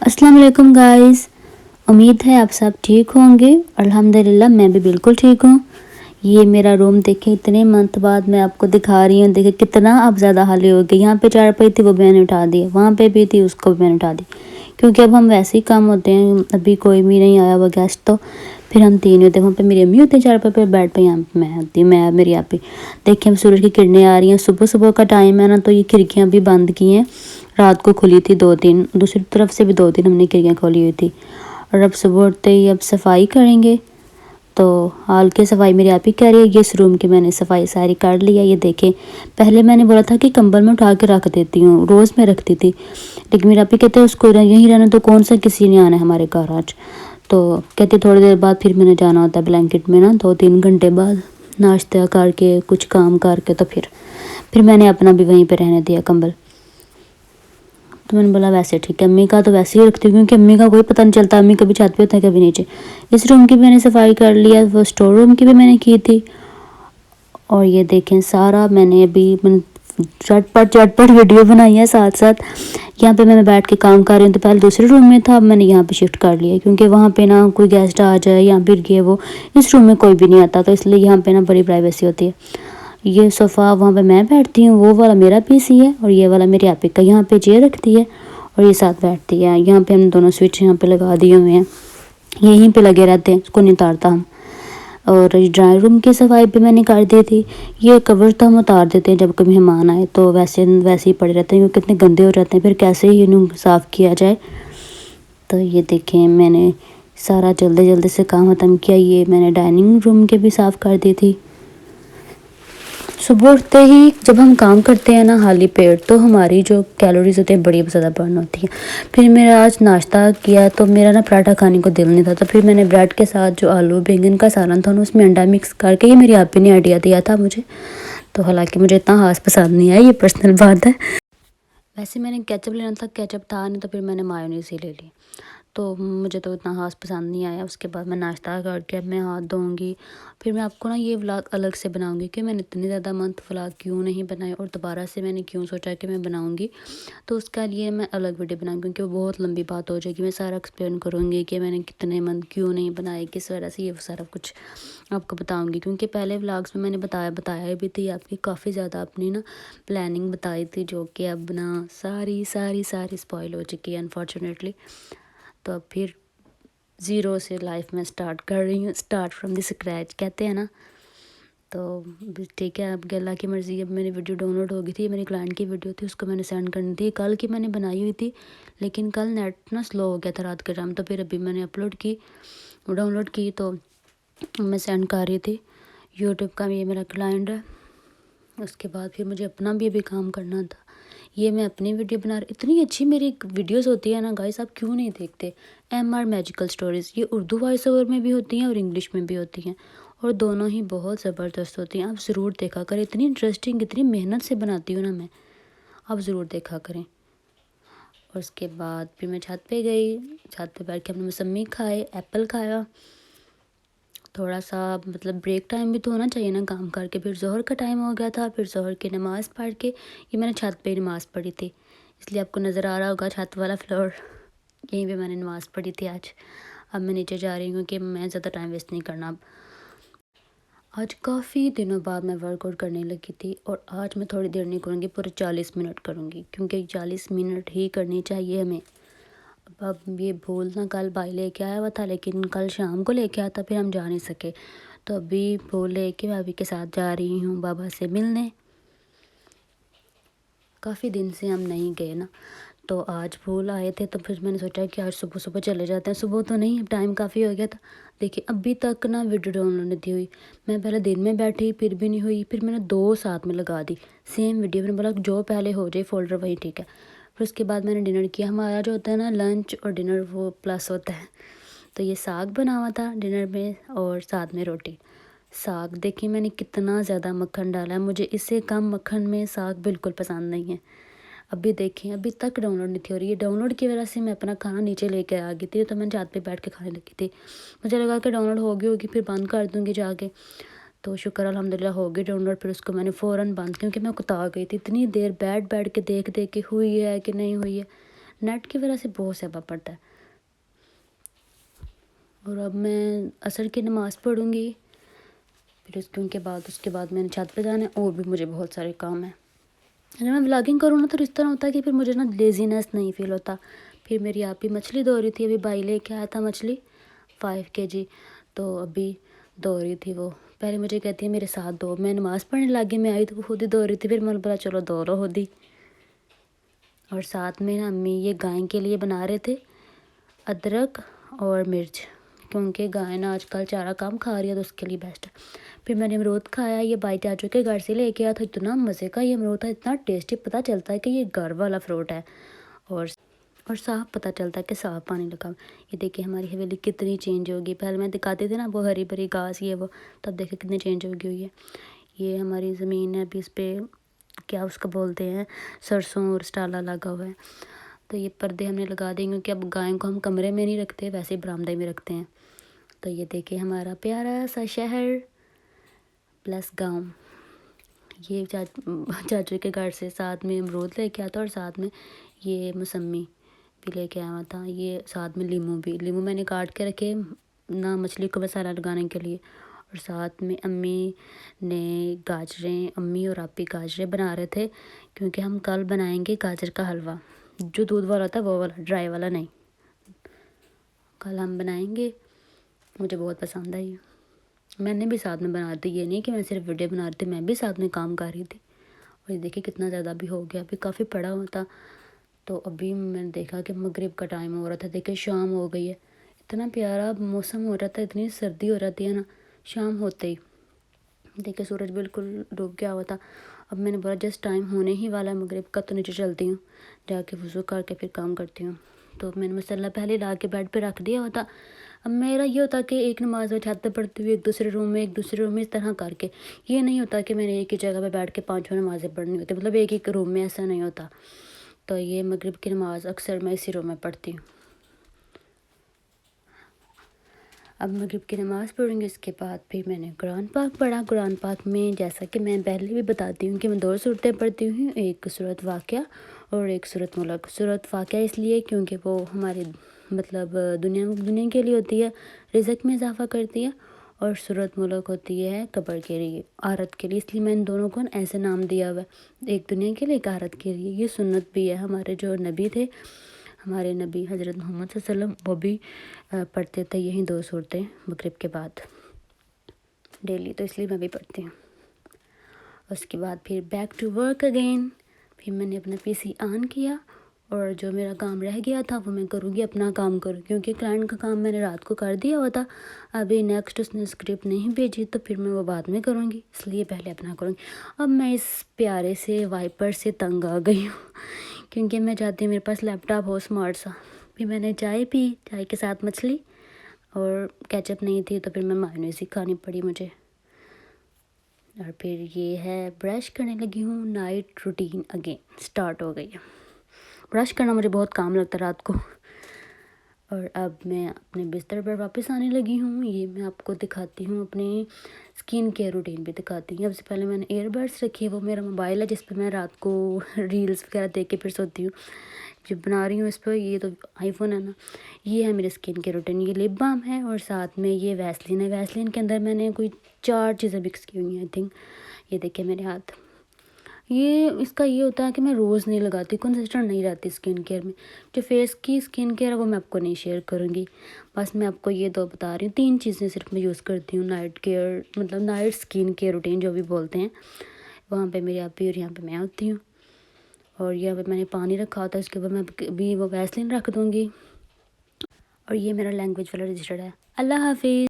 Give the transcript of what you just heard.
अस्सलाम वालेकुम गाइस। उम्मीद है आप सब ठीक होंगे। अल्हम्दुलिल्लाह मैं भी बिल्कुल ठीक हूँ। ये मेरा रूम देखें, इतने मंथ बाद मैं आपको दिखा रही हूँ। देखिए कितना अब ज़्यादा हाली हो गई। यहाँ पे चारपाई थी वो मैंने उठा दी, वहाँ पे भी थी उसको भी मैंने उठा दी, क्योंकि अब हम वैसे ही काम होते हैं। अभी कोई भी नहीं आया हुआ गेस्ट, तो फिर हम तीन होते हैं। वहाँ पे मेरी अम्मी होती है चारपाई पे, बेड पे यहाँ पे मैं होती हूँ, मैं मेरी आप ही। देखिए अब सूरज की किरणें आ रही हैं। सुबह सुबह का टाइम है ना, तो ये खिड़कियाँ भी बंद की हैं। रात को खुली थी 2-3, दूसरी तरफ से भी 2-3 हमने खिड़कियाँ खोली हुई थी। और अब सुबह उठते ही अब सफाई करेंगे। तो हाल की सफाई मेरी आप ही कह रही है। ये इस रूम की मैंने सफाई सारी कर ली है। ये देखें, पहले मैंने बोला था कि कंबल में उठा के रख देती हूँ, रोज़ मैं रखती थी, लेकिन मेरे आप ही कहते हैं उसको यहीं रहना, तो कौन सा किसी ने आना है हमारे घर आज। तो कहती थोड़ी देर बाद फिर मैंने जाना होता है ब्लैंकेट में ना, 2-3 घंटे बाद नाश्ता करके कुछ काम करके, तो फिर मैंने अपना भी वहीं पे रहने दिया कंबल। तो मैंने बोला वैसे ठीक है, अम्मी का तो वैसे ही रखती हूँ, क्योंकि अम्मी का कोई पता नहीं चलता, अम्मी कभी छत पे होते हैं कभी नीचे। इस रूम की मैंने सफाई कर लिया, वो स्टोर रूम की भी मैंने की थी। और ये देखें सारा मैंने अभी झटपट वीडियो बनाई है साथ साथ। यहाँ पे मैं बैठ के काम कर रही हूँ। तो पहले दूसरे रूम में था, अब मैंने यहाँ पे शिफ्ट कर लिया, क्योंकि वहाँ पे ना कोई गेस्ट आ जाए या फिर ये वो, इस रूम में कोई भी नहीं आता, तो इसलिए यहाँ पे ना बड़ी प्राइवेसी होती है। ये सोफ़ा वहाँ पे मैं बैठती हूँ, वो वाला मेरा पीसी है, और ये वाला मेरे आपी का। यहाँ पे चेयर रखती है और ये साथ बैठती है। यहाँ पे हम दोनों स्विच यहाँ पे लगा दिए हुए हैं, यहीं पे लगे रहते हैं, उसको नहीं उतारता हम। और ड्राइंग रूम की सफाई भी मैंने कर दी थी। ये कवर तो हम उतार देते हैं जब कभी मेहमान आए, तो वैसे वैसे ही पड़े रहते हैं, क्योंकि कितने गंदे हो जाते हैं, फिर कैसे ही इन्हें साफ़ किया जाए। तो ये देखें मैंने सारा जल्दी जल्दी से काम ख़त्म किया। ये मैंने डाइनिंग रूम के भी साफ़ कर दी थी। सुबह उठते ही जब हम काम करते हैं ना खाली पेट, तो हमारी जो कैलोरीज होती है बड़ी ज़्यादा बर्न होती है। फिर मेरा आज नाश्ता किया तो मेरा ना पराठा खाने को दिल नहीं था, तो फिर मैंने ब्रेड के साथ जो आलू बैंगन का सालन था ना, उसमें अंडा मिक्स करके, ये मेरी आपी ने आइडिया दिया था मुझे। तो हालांकि मुझे इतना खास पसंद नहीं आया, ये पर्सनल बात है। वैसे मैंने केचप लेना था, केचप था नहीं, तो फिर मैंने मायोनीज़ ही ले ली। तो मुझे तो इतना ख़ास पसंद नहीं आया। उसके बाद मैं नाश्ता करके अब मैं हाथ धोऊँगी। फिर मैं आपको ना ये व्लॉग अलग से बनाऊँगी कि मैंने इतने ज़्यादा मंथ व्लॉग क्यों नहीं बनाए, और दोबारा से मैंने क्यों सोचा कि मैं बनाऊँगी। तो उसका लिए मैं अलग वीडियो बनाऊँगी, क्योंकि वो बहुत लंबी बात हो जाएगी। मैं सारा एक्सप्लेन करूँगी कि मैंने कितने मंथ क्यों नहीं बनाए, किस वजह से, ये सारा कुछ आपको बताऊँगी। क्योंकि पहले व्लॉग्स में मैंने बताया भी थी आपकी, काफ़ी ज़्यादा अपनी ना प्लानिंग बताई थी, जो कि अब ना सारी स्पॉइल हो चुकी है अनफॉर्चुनेटली। तो अब फिर ज़ीरो से लाइफ में स्टार्ट कर रही हूँ, स्टार्ट फ्रॉम द स्क्रैच कहते हैं ना। तो ठीक है, अब अल्लाह की मर्ज़ी। अब मेरी वीडियो डाउनलोड हो गई थी, मेरी क्लाइंट की वीडियो थी, उसको मैंने सेंड करनी थी। कल की मैंने बनाई हुई थी, लेकिन कल नेट ना स्लो हो गया था रात के टाइम, तो फिर अभी मैंने अपलोड की, डाउनलोड की, तो मैं सेंड कर रही थी। यूट्यूब का ये मेरा क्लाइंट है। उसके बाद फिर मुझे अपना भी अभी काम करना था। ये मैं अपनी वीडियो बना रही, इतनी अच्छी मेरी वीडियोस होती है ना गाइस, आप क्यों नहीं देखते। MR मैजिकल स्टोरीज़, ये उर्दू वॉइस ओवर में भी होती हैं और इंग्लिश में भी होती हैं, और दोनों ही बहुत ज़बरदस्त होती हैं। आप ज़रूर देखा करें, इतनी इंटरेस्टिंग, इतनी मेहनत से बनाती हूँ ना मैं, आप ज़रूर देखा करें। और उसके बाद फिर मैं छत पे गई, छत पे बैठ के हमने मौसमी खाए, एप्पल खाया। थोड़ा सा मतलब ब्रेक टाइम भी तो होना चाहिए ना काम करके। फिर ज़ोहर का टाइम हो गया था, फिर ज़ोहर की नमाज़ पढ़ के, ये मैंने छत पे नमाज़ पढ़ी थी, इसलिए आपको नज़र आ रहा होगा छत वाला फ्लोर, यहीं पे मैंने नमाज़ पढ़ी थी आज। अब मैं नीचे जा रही हूँ कि मैं ज़्यादा टाइम वेस्ट नहीं करना। अब आज काफ़ी दिनों बाद मैं वर्कआउट करने लगी थी, और आज मैं थोड़ी देर नहीं करूँगी, पूरे 40 मिनट करूँगी, क्योंकि 40 मिनट ही करनी चाहिए हमें। अब ये भूल ना, कल भाई लेके आया हुआ था, लेकिन कल शाम को लेके आया था, फिर हम जा नहीं सके। तो अभी फूल लेके मैं अभी के साथ जा रही हूँ बाबा से मिलने। काफ़ी दिन से हम नहीं गए ना, तो आज फूल आए थे, तो फिर मैंने सोचा कि आज सुबह सुबह चले जाते हैं। सुबह तो नहीं, टाइम काफ़ी हो गया था। देखिए अभी तक ना वीडियो डाउनलोड नहीं हुई। मैं पहले दिन में बैठी, फिर भी नहीं हुई, फिर मैंने 2 साथ में लगा दी सेम वीडियो। मैंने बोला जो पहले हो जाए फोल्डर वही ठीक है। फिर उसके बाद मैंने डिनर किया। हमारा जो होता है ना लंच और डिनर, वो प्लस होता है। तो ये साग बना हुआ था डिनर में, और साथ में रोटी। साग देखिए मैंने कितना ज़्यादा मक्खन डाला है, मुझे इससे कम मक्खन में साग बिल्कुल पसंद नहीं है। अभी देखें अभी तक डाउनलोड नहीं थी, और ये डाउनलोड की वजह से मैं अपना खाना नीचे लेके आ गई थी, तो मैं छत पे बैठ के खाने लगी थी। मुझे लगा कि डाउनलोड हो गई होगी, फिर बंद कर दूँगी जाके। तो शुक्र अल्हम्दुलिल्लाह हो गई डाउनलोड। फिर उसको मैंने फ़ौरन बंद, क्योंकि मैं कुता गई थी, इतनी देर बैठ बैठ के देख देख के हुई है कि नहीं हुई है, नेट की वजह से बहुत सहबा पड़ता है। और अब मैं असर की नमाज़ पढ़ूँगी, फिर उसके बाद मैंने छत पे जाना है और भी मुझे बहुत सारे काम हैं। जब मैं व्लॉगिंग करूँ ना तो इस तरह होता है कि फिर मुझे ना लेज़ीनेस नहीं फ़ील होता। फिर मेरी आप ही मछली धो रही थी, अभी भाई लेके आया था मछली 5 kg, तो अभी धो रही थी वो। पहले मुझे कहती है मेरे साथ धो, मैं नमाज़ पढ़ने लगी, मैं आई तो वो खुद ही धो रही थी। फिर मैंने बोला चलो धो लो खुद ही। और साथ में ना अम्मी ये गाय के लिए बना रहे थे अदरक और मिर्च, क्योंकि गाय ना आजकल चारा कम खा रही है तो उसके लिए बेस्ट है। फिर मैंने अमरूद खाया, ये भाई चाचू के घर से लेके आया था, इतना मज़े का ये अमरूद था, इतना टेस्टी, पता चलता है कि ये घर वाला फ्रूट है। और साफ पता चलता है कि साफ पानी लगा। ये देखिए हमारी हवेली कितनी चेंज होगी। पहले मैं दिखाती थी ना वो हरी भरी घास ये वो, तब देखिए कितनी चेंज होगी हुई है। ये हमारी ज़मीन है, अभी इस पर क्या उसको बोलते हैं, सरसों और स्टाला लगा हुआ है। तो ये पर्दे हमने लगा देंगे क्योंकि अब गाय को हम कमरे में नहीं रखते, वैसे बरामदे में रखते हैं। तो ये देखिए हमारा प्यारा सा शहर प्लस गाँव। ये चाचू के घर से साथ में अमरूद लेके आता और साथ में ये मौसमी भी लेके आया हुआ था। ये साथ में लीमू मैंने काट के रखे ना मछली को मसाला लगाने के लिए। और साथ में अम्मी ने गाजरें, अम्मी और आपी गाजरें बना रहे थे, क्योंकि हम कल बनाएंगे गाजर का हलवा, जो दूध वाला होता है वो वाला, ड्राई वाला नहीं। कल हम बनाएंगे, मुझे बहुत पसंद आई। मैंने भी साथ में बना दी, ये नहीं कि मैं सिर्फ वीडियो बना रही थी, मैं भी साथ में काम कर रही थी। और ये देखिए कितना ज़्यादा भी हो गया, अभी काफ़ी पड़ा हुआ था। तो अभी मैंने देखा कि मगरिब का टाइम हो रहा था, देखिए शाम हो गई है। इतना प्यारा मौसम हो रहा था, इतनी सर्दी हो रही है ना शाम होते ही। देखिए सूरज बिल्कुल डूब गया हुआ था। अब मैंने बोला जस्ट टाइम होने ही वाला है मगरिब का, तो नीचे चलती हूँ, जाके वज़ू करके फिर काम करती हूँ। तो मैंने मसाला पहले ला के बेड पे रख दिया होता। अब मेरा ये होता कि एक नमाज में छत पे पढ़ती हुई एक दूसरे रूम में इस तरह करके, ये नहीं होता कि मैंने एक ही जगह पे बैठ के 5 नमाज़ें पढ़नी होती, मतलब एक एक रूम में, ऐसा नहीं होता। तो ये मगरिब की नमाज़ अक्सर मैं इसी रूम में पढ़ती हूँ। अब मगरिब की नमाज़ पढ़ूँगी, इसके बाद फिर मैंने कुरान पाक पढ़ा। कुरान पाक में जैसा कि मैं पहले भी बताती हूँ कि मैं 2 सूरतें पढ़ती हूँ, एक सूरत वाक़या और एक सूरत मुल्क। सूरत वाक़या इसलिए क्योंकि वो हमारे मतलब दुनिया के लिए होती है, रिज़्क़ में इजाफ़ा करती है। और सूरत मुल्क होती है कब्र के लिए, आखिरत के लिए, इसलिए मैंने दोनों को ऐसे नाम दिया हुआ है, एक दुनिया के लिए एक आखिरत के लिए। ये सुन्नत भी है, हमारे जो नबी थे, हमारे नबी हज़रत मोहम्मद सल्लल्लाहु अलैहि वसल्लम, वो भी पढ़ते थे यही 2 सूरतें मगरिब के बाद डेली, तो इसलिए मैं भी पढ़ती हूँ। उसके बाद फिर बैक टू वर्क अगेन। फिर मैंने अपना पीसी ऑन किया और जो मेरा काम रह गया था वो मैं करूँगी, अपना काम करूँ, क्योंकि क्लाइंट का काम मैंने रात को कर दिया हुआ था। अभी नेक्स्ट उसने स्क्रिप्ट नहीं भेजी तो फिर मैं वो बाद में करूँगी, इसलिए पहले अपना करूँगी। अब मैं इस प्यारे से वाइपर से तंग आ गई हूँ क्योंकि मैं चाहती हूँ मेरे पास लैपटॉप हो स्मार्ट सा। फिर मैंने चाय पी, चाय के साथ मछली, और केचप नहीं थी तो फिर मैं मायोनीज़ ही खानी पड़ी मुझे। और फिर ये है ब्रश करने लगी हूँ, नाइट रूटीन अगेन स्टार्ट हो गई है। ब्रश करना मुझे बहुत काम लगता है रात को। और अब मैं अपने बिस्तर पर वापस आने लगी हूँ। ये मैं आपको दिखाती हूँ, अपनी स्किन केयर रूटीन भी दिखाती हूँ। सबसे पहले मैंने ईयरबड्स रखी है, वो मेरा मोबाइल है जिस पे मैं रात को रील्स वगैरह देख के फिर सोती हूँ। जो बना रही हूँ इस पर, ये तो आईफोन है ना। ये है मेरी स्किन केयर रूटीन, ये लिप बाम है और साथ में ये वैसलीन है। वैसलीन के अंदर मैंने कोई 4 चीज़ें मिक्स की हुई हैं आई थिंक। ये देखिए मेरे हाथ, ये इसका ये होता है कि मैं रोज़ नहीं लगाती, कंसिस्टेंट नहीं रहती स्किन केयर में। जो फेस की स्किन केयर है वो मैं आपको नहीं शेयर करूँगी, बस मैं आपको ये 2 बता रही हूँ। 3 चीज़ें सिर्फ मैं यूज़ करती हूँ नाइट केयर, मतलब नाइट स्किन केयर रूटीन जो भी बोलते हैं। वहाँ पे मेरी आपी और यहाँ पे मैं होती हूँ। और यहाँ पे मैंने पानी रखा होता है, इसके ऊपर मैं भी वो वैसलीन रख दूँगी। और ये मेरा लैंग्वेज वाला रजिस्टर्ड है। अल्लाह हाफिज़।